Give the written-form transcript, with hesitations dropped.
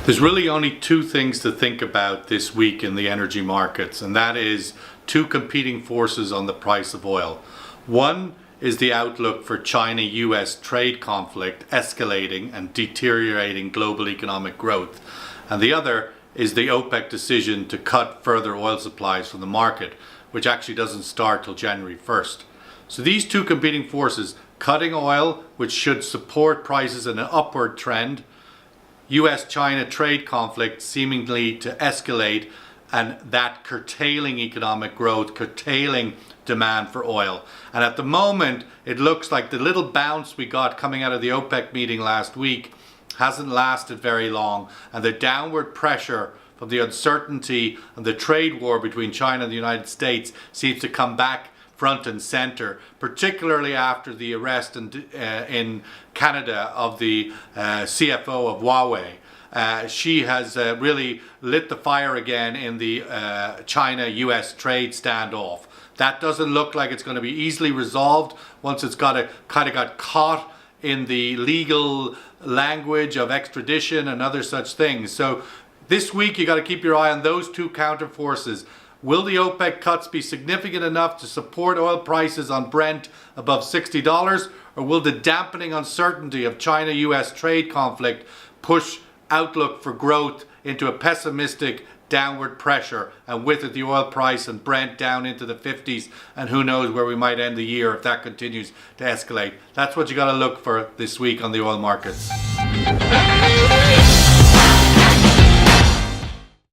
There's really only two things to think about this week in the energy markets, and that is two competing forces on the price of oil. One is the outlook for China-US trade conflict escalating and deteriorating global economic growth, and the other is the OPEC decision to cut further oil supplies from the market, which actually doesn't start till January 1st. So these two competing forces, cutting oil, which should support prices in an upward trend, US-China trade conflict seemingly to escalate, and that curtailing economic growth, curtailing demand for oil. And at the moment, it looks like the little bounce we got coming out of the OPEC meeting last week hasn't lasted very long, and the downward pressure from the uncertainty and the trade war between China and the United States seems to come back front and center, particularly after the arrest in Canada of the CFO of Huawei. She has really lit the fire again in the China-US trade standoff. That doesn't look like it's going to be easily resolved once it's got caught in the legal language of extradition and other such things. So this week you got to keep your eye on those two counter forces. Will the OPEC cuts be significant enough to support oil prices on Brent above $60, or will the dampening uncertainty of China-US trade conflict push outlook for growth into a pessimistic downward pressure, and with it the oil price and Brent down into the 50s, and who knows where we might end the year if that continues to escalate? That's what you got to look for this week on the oil markets.